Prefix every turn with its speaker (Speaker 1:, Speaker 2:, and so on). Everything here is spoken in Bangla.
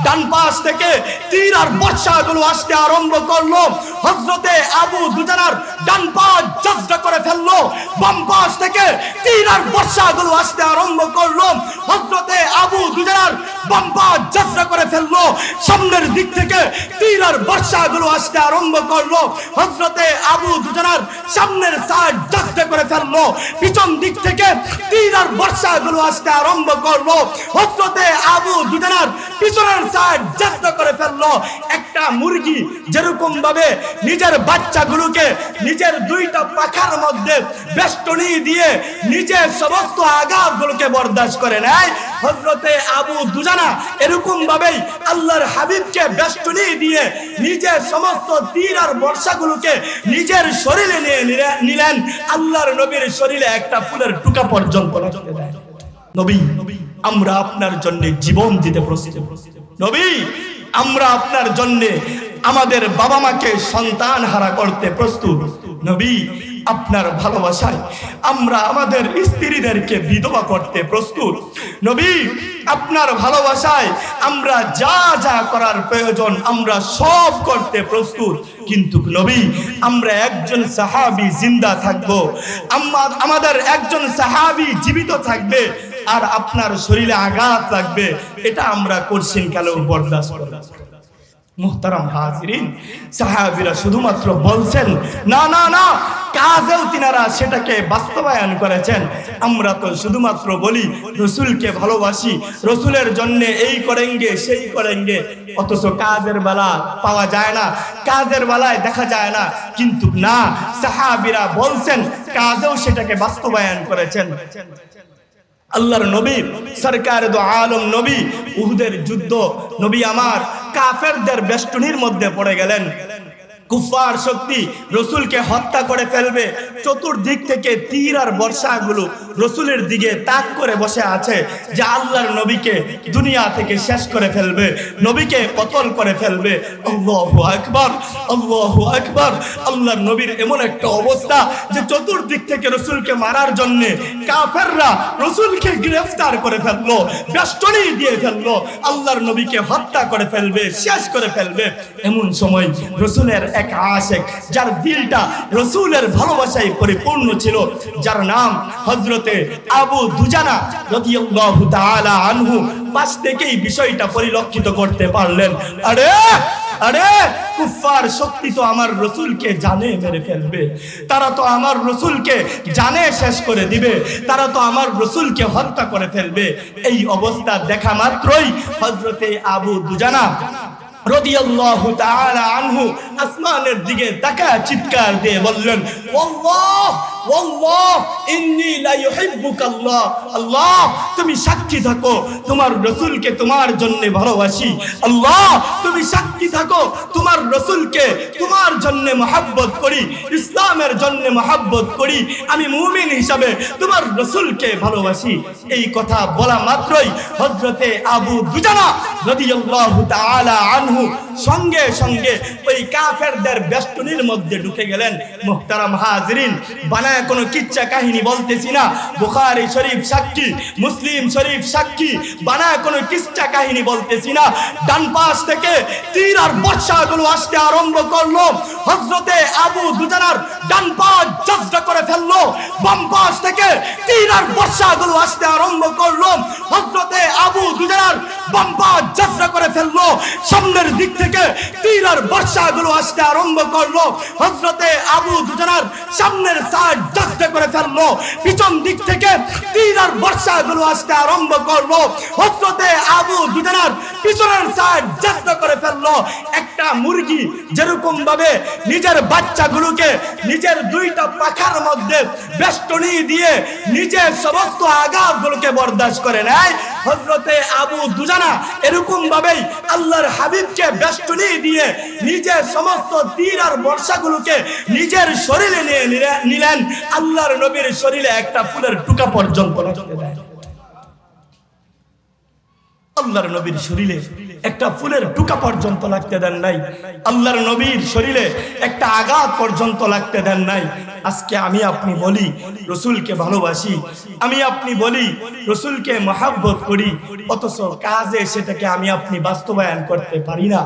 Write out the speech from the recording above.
Speaker 1: ডান পাশ থেকে তীর আর বর্ষাগুলো আসতে আরম্ভ করলো। হযরতে আবু দুজানার ডান পা জজরা করে ফেললো। বাম পাশ থেকে তীর আর বর্ষাগুলো আসতে আরম্ভ করলো। হযরতে আবু দুজানার বাম পা জজরা করে ফেললো। সামনের দিক থেকে তীর আর বর্ষাগুলো আসতে আরম্ভ করলো। হযরতে আবু দুজানার সামনের সাইড জজরা করে ফেললো। পিছন দিক থেকে তীর আর বর্ষাগুলো আসতে আরম্ভ করলো। হযরতে আবু দুজানার পিছনের সাইড জজরা করে ফেললো। একটা মুরগি যেরকম ভাবে নিজের বাচ্চাগুলোকে নিজের দুইটা পাখার মধ্যে বেষ্টনী দিয়ে নিজের সমস্ত আঘাতগুলোকে বরদাস্ত করে নেয়, হযরতে আবু দুজানা এরকম ভাবেই আল্লাহর হাবিবকে বেষ্টনী দিয়ে নিজের সমস্ত তীর আর বর্ষাগুলোকে নিজের শরীরে নিয়ে নিলেন। আল্লাহর নবীর শরীরে একটা ফুলের টুকা পর্যন্ত লাগতে দেয়। নবী, আমরা আপনার জন্য জীবন দিতে প্রস্তুত। নবী, আমরা আপনার জন্য আমাদের বাবা মাকে সন্তান হারা করতে প্রস্তুত। নবী, আপনার ভালোবাসায় আমরা আমাদের স্ত্রীদেরকে বিধবা করতে প্রস্তুত। নবী, আপনার ভালোবাসায় আমরা যা যা করার প্রয়োজন আমরা সব করতে প্রস্তুত। কিন্তু নবী, আমরা একজন সাহাবী জিন্দা থাকবো, আমাদের একজন সাহাবী জীবিত থাকবে, আর আপনার শরীরে আঘাত লাগবে, এটা আমরা করছেন কেন বরদাস্ত করব? মুহতারাম হাজিরিন, সাহাবীরা শুধুমাত্র বলছেন না না না, কাজেও তিনারা সেটাকে বাস্তবায়ন করেছেন। আমরা তো শুধুমাত্র বলি রসুলকে ভালোবাসি, রসুলের জন্য এই করেঙ্গে সেই করেঙ্গে, অথচ কাজের বেলা পাওয়া যায় না, কাজের বেলায় দেখা যায় না। কিন্তু না, সাহাবীরা বলছেন, কাজেও সেটাকে বাস্তবায়ন করেছেন। আল্লাহর নবী সরকার দো আলম নবী উহুদের যুদ্ধ, নবী আমার কাফেরদের বেষ্টনীর মধ্যে পড়ে গেলেন। কুফার শক্তি রসুলকে হত্যা করে ফেলবে, চতুর্দিক থেকে তীর আর বর্ষাগুলো রসুলের দিকে তাক করে বসে আছে যে আল্লাহর নবীকে দুনিয়া থেকে শেষ করে ফেলবে, নবীকে কতল করে ফেলবে। আল্লাহু আকবার, আল্লাহু আকবার। আল্লাহর নবীর এমন একটা অবস্থা যে চতুর্দিক থেকে রসুলকে মারার জন্য কাফেররা রসুলকে গ্রেফতার করে ফেললো, বেষ্টনী দিয়ে ফেললো, আল্লাহর নবীকে হত্যা করে ফেলবে, শেষ করে ফেলবে। এমন সময় রসুলের এক আশিক, যার দিলটা রসুলের ভালোবাসায় পরিপূর্ণ ছিল, যার নাম হযরতে আবু দুজানা রাদিয়াল্লাহু তাআলা আনহু, পাশ থেকেই বিষয়টা পরিলক্ষিত করতে পারলেন। আরে আরে, কুফার শক্তি তো আমার রসুলকে জানে মেরে ফেলবে, তারা তো আমার রসুলকে জানে শেষ করে দিবে, তারা তো আমার রসুলকে হত্যা করে ফেলবে। এই অবস্থা দেখা মাত্রই হযরতে আবু দুজানা রাদিয়াল্লাহু তাআলা আনহু আসমানের দিকে তাকায় চিৎকার দিয়ে বললেন, আল্লাহ আল্লাহ ইন্নী লা ইউহিব্বুকাল্লাহ। আল্লাহ, তুমি সাক্ষী থাকো তোমার রাসূলকে তোমার জন্য ভালোবাসি। আল্লাহ, তুমি সাক্ষী থাকো তোমার রাসূলকে তোমার জন্য মহব্বত করি, ইসলামের জন্য মহব্বত করি, আমি মুমিন হিসাবে তোমার রাসূলকে ভালোবাসি। এই কথা বলা মাত্রই হযরতে আবু দুজানা রাদিয়াল্লাহু তাআলা আনহু সঙ্গে সঙ্গে ওই কাফেরদের বেষ্টনীর মধ্যে ঢুকে গেলেন। মুহতারাম হাজিরিন, বানায় কোনো কিচ্ছা কাহিনী বলতেছি না, বুখারী শরীফ সাক্ষী, মুসলিম শরীফ সাক্ষী, বানায় কোনো কিচ্ছা কাহিনী বলতেছি না। ডান পাশ থেকে তীর আর বর্ষাগুলো আসতে আরম্ভ করলো। হযরতে আবু দুজানার ডান পা জজরা করে ফেললো। বাম পাশ থেকে তীর আর বর্ষাগুলো আসতে আরম্ভ করলো। হযরতে আবু দুজানার বাম পা জজরা করে ফেললো। সামনের দিক থেকে তীর আর বর্ষাগুলো আসতে আরম্ভ করলো। হযরতে আবু দুজানার সামনের সাইড জজরা করে ফেললো। পিছন দিক থেকে তীর আর বর্ষাগুলো আসতে আরম্ভ করলো। হযরতে আবু দুজানার পিছনের সাইড জজরা করে ফেললো। একটা মুরগি যেরকম ভাবে নিজের বাচ্চাগুলোকে নিজের দুইটা পাখার মধ্যে বেষ্টনী দিয়ে নিজের সমস্ত আঘাতগুলোকে বরদাস্ত করে নেয়, হযরতে আবু দুজানা এরকম ভাবেই আল্লাহর হাবিবকে বেষ্টনী দিয়ে নিজের সমস্ত তীর আর বর্ষাগুলোকে নিজের শরীরে নিয়ে নিলেন। আল্লাহর নবীর শরীরে একটা ফুলের টুকা পর্যন্ত লাগতে দেয়। আল্লাহর নবীর শরীরে একটা ফুলের টুকা পর্যন্ত লাগতে দেন নাই, আল্লাহর নবীর শরীরে একটা আঘাত পর্যন্ত লাগতে দেন নাই। আজকে আমি আপনি বলি রসুলকে ভালোবাসি, আমি আপনি বলি রসুলকে মহব্বত করি, অথচ কাজে সেটাকে আমি আপনি বাস্তবায়ন করতে পারি না।